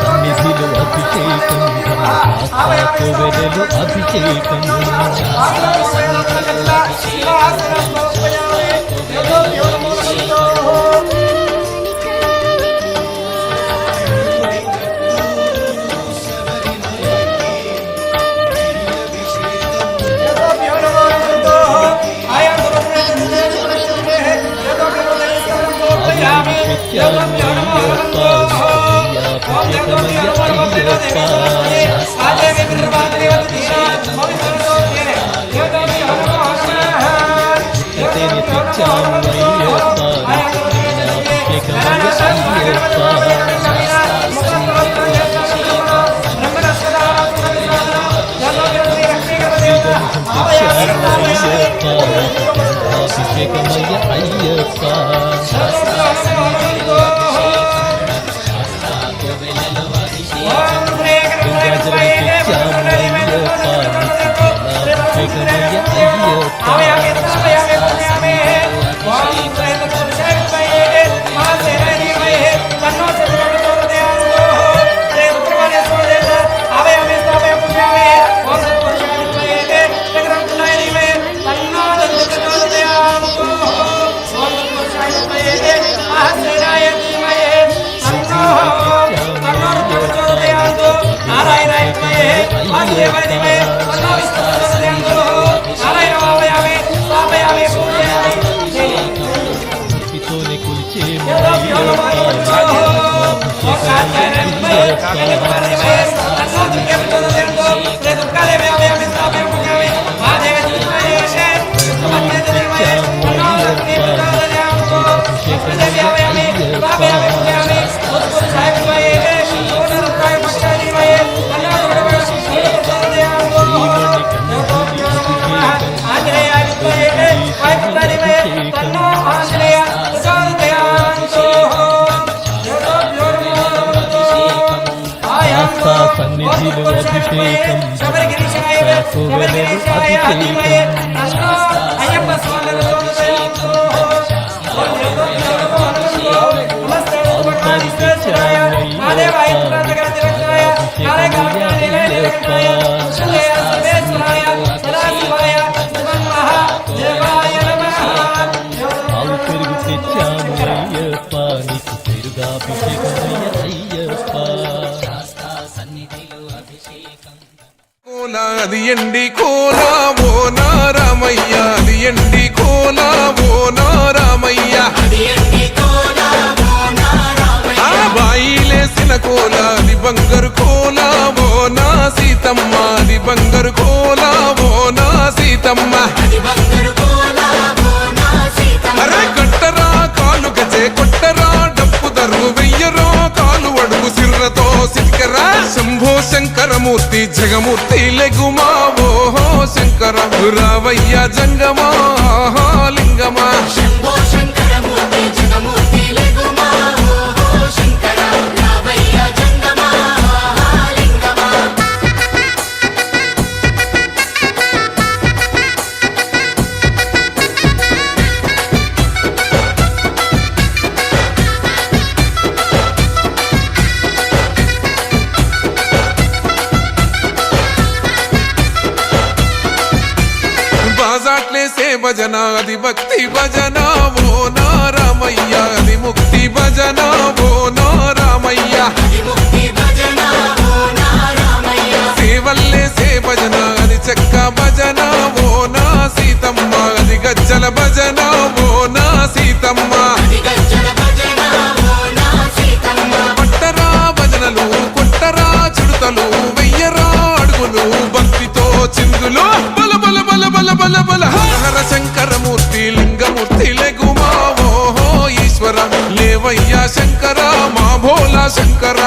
సన్నిధిలో అభిషేకం అభిషేకం అభిషేకమయ్య అయ్యప్ప సన్నిధిలో అభిషేకం పాలు పెరుగు తెచ్చాము అయ్యప్ప నీకు పెరుగాభిషేకమయ్య అయ్యప్ప అది ఎండి కోలా ఓ నారామయ్య అది ఎండి కోలా ఓ నారామయ్య ఆ బాయిలేసిన కోలా అది బంగారు కోలా ఓ నా సీతమ్మ అది బంగారు కోలా ఓ నా సీతమ్మ అరే కట్టరా కాలు గజే కొట్టరా డప్పు దరువు వెయ్యరో కాలు అడుగు సిర్రతో సిక్కరా శంభో శంకరమూర్తి జగమూర్తి లెగుమా ఓహో శంకర రావయ్య జంగమా లింగమా శంభో శంకరమూర్తి జగమూర్తి లెగుమా ఓహో శంకర రావయ్య జంగమా లింగమా బాజాట్లేసే భజన అది భక్తి భజన ఓ నారామయ్య అది ముక్తి భజన ఓ నారామయ్య సేవల్లేసే భజన అది చెక్క భజన ఓ నా సీతమ్మ అది గజ్జల భజన ఓ నా సీతమ్మ పట్టరా భజనలు కొట్టరా చిడుతలు వెయ్యరా అడుగులు భక్తితో చిందులు బల బల బల బల బల బల హర హర శంకరమూర్తి లింగమూర్తి లెగుమా ఓహో శంకర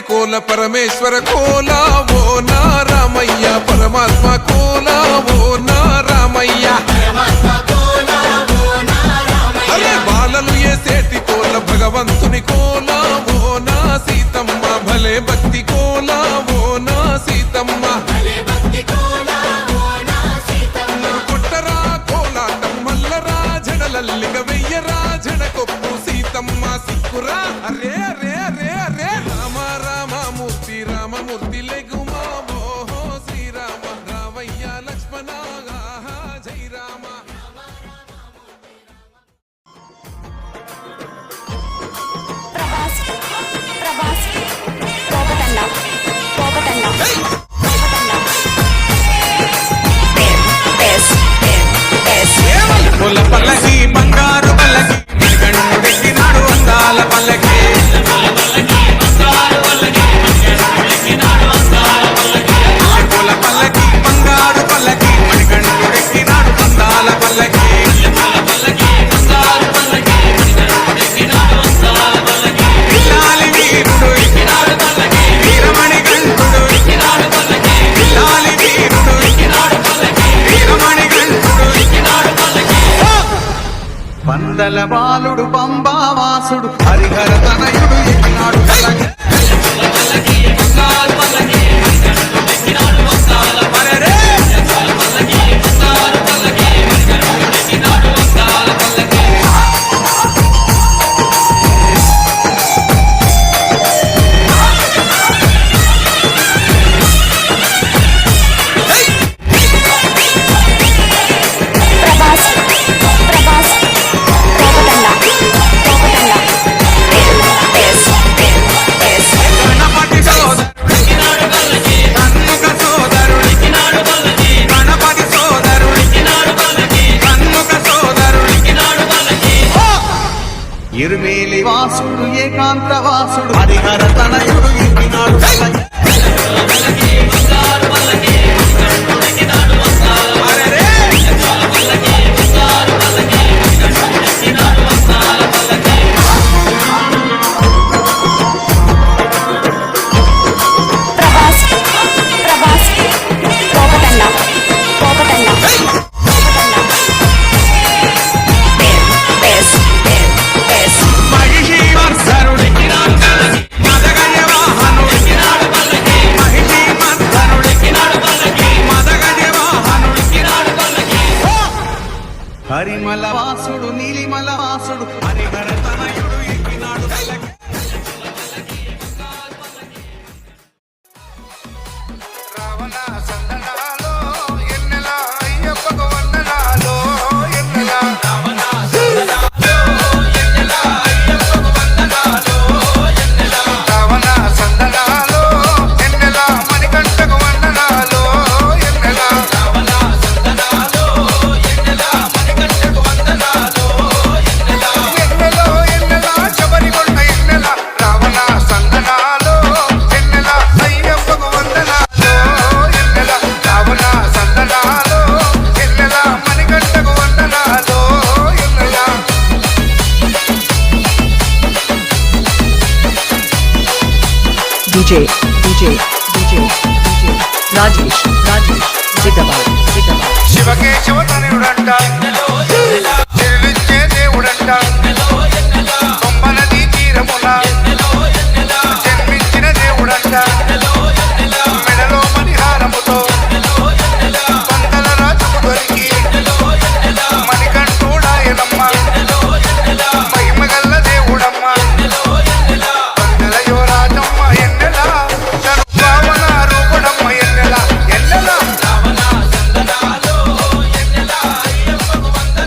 కోల పరమేశ్వర కోలా ఓ నారామయ్య పరమాత్మ కోలా ఓ నారామయ్య అరే బాలలు ఏసేటి కోల భగవంతుని కోలా ఓ నా సీతమ్మ భలే భక్తి కోలా ఓ నా సీతమ్మ కొట్టరా కోలాటం మల్లరా జడలల్లిగ వెయ్యరా జడకొప్పు సీతమ్మ సిక్కురా అరే అరే అరే అరే రామమూర్తి రామమూర్తి లెగుమా ఓహో శ్రీరామ రావయ్య లక్ష్మణ జై రామ పుల్ల పల్లకి బంగారు పల్లకి గణుడెక్కినాడు అందాల పల్లకి పుల్ల పల్లకి బంగారు పల్లకి మణిగణుడెక్కినాడు అందాల పల్లకి పిల్లాలి వీరుడు వీరమణి గంటుడు పిల్లాలి వీరుడు వీరమణి గంటుడు పందల బాలుడు పంబావాసుడు హరిహర తనయుడు ఎక్కినాడు పల్లకి ఇరుమేలి వాసుడు ఏకాంత వాసుడు హరిహర తనయుడు ఎక్కినాడు పల్లకి హరిమల వాసుడు నీలిమల వాసుడు హరిహర తనయుడు ఎక్కినాడు పల్లకి Ravana సందనాలో ఎన్నెలా అయ్యప్పకు వందనాలో ఎన్నెలా Ravana సందనాలో ఎన్నెలా అయ్యప్పకు వందనాలో ఎన్నెలా Ravana సందనాలో ఎన్నెలా మణికంఠకు వందనాలో ఎన్నెలా Ravana సందనాలో ఎన్నెలా మణికంఠకు వందనాలో ఎన్నెలా ఎన్నెలో ఎన్నెలా శబరికొండ ఎన్నెలా Ravana సందనాలో ఎన్నెలా అయ్యప్పకు వందనాలో ఎన్నెలా Ravana సందనాలో ఎన్నెలా మణికంఠకు వందనాలో ఎన్నెలా DJ Rajesh Zigabad Shivakeshava తనయుడంట చెరువిచ్చే దేవుడంట కొమ్మనది తీరమున జన్మించిన దేవుడంట మెడలో మణిహారముతో పందల రాజుకు దొరికి మణికంఠుడాయనమ్మ మహిమగల్ల దేవుడమ్మ పందల యువరాజమ్మ ఎన్నెలా సర్వావన రూపుడమ్మ ఎన్నెలా ఎన్నెలా రావణ సందనాలో ఎన్నెలా అయ్యప్పకు వందనాలో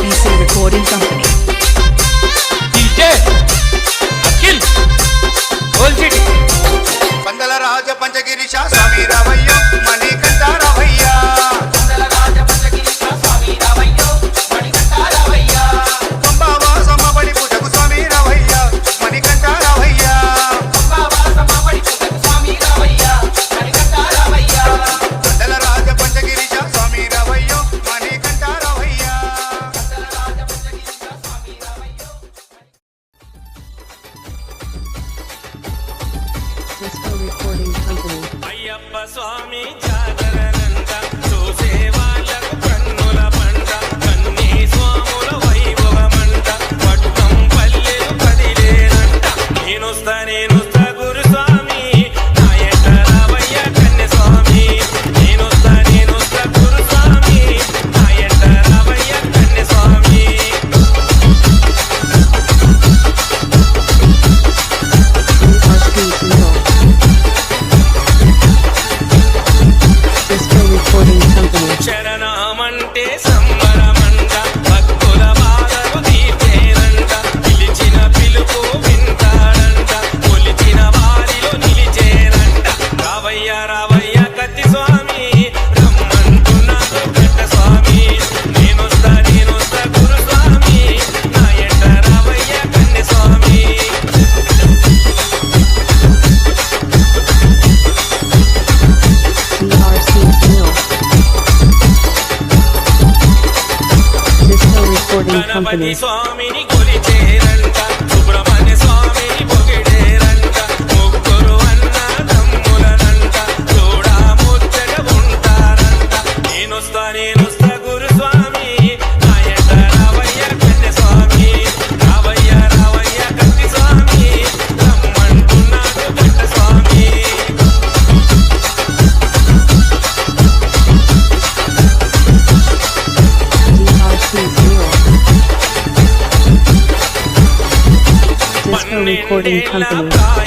DRCC Recording Company. పందల రాజ పంచగిరిశ స్వామి రావయ్యో మణికంఠ రావయ్యా పంబావాసమ్మ బడి పూజకు స్వామి రావయ్యా మణికంఠ రావయ్యా పందల రాజ పంచగిరిశ స్వామి రావయ్యో మణికంఠ రావయ్యా Disco Recording Company. అయ్యప్ప స్వామి జాగరనంట చూసే వాళ్ళకు కన్నుల పంట కన్నీ స్వాముల వైభవమంట పట్టుకం పల్లెలు కదిలేనంట నేనొస్తా గురుస్వామి నా ఎంట రావయ్య కన్నె స్వామి నేనొస్తా గురుస్వామి నా ఎంట రావయ్య కన్నె స్వామి DRC Single. Disco Recording Company. శరణమంటే సంబరమంట భక్తుల బాధలు తీర్చేనంట పిలిచిన పిలుపు వింటాడంట కొలిచిన వారిలో నిలిచేనంట రావయ్య రావయ్య కత్తి స్వామి రమ్మంటున్నాడు కట్ట స్వామి నేనొస్తా గురుస్వామి నా ఎంట రావయ్య కన్నె స్వామి DRC Single. Disco Recording Ganapati Company. స్వామిని కొలిచేరంట సుబ్రహ్మణ్య స్వామిని పొగిడేరంట ముగ్గురు అన్న తమ్ములనంట చూడా ముచ్చట ఉంటారంట నేనొస్తా గురుస్వామి నా ఎంట రావయ్య కన్నె స్వామి రావయ్య కత్తి స్వామి రమ్మంటున్నాడు కట్ట స్వామి DRC Single. Disco Recording పన్నెండేళ్ల Company. ప్రాయ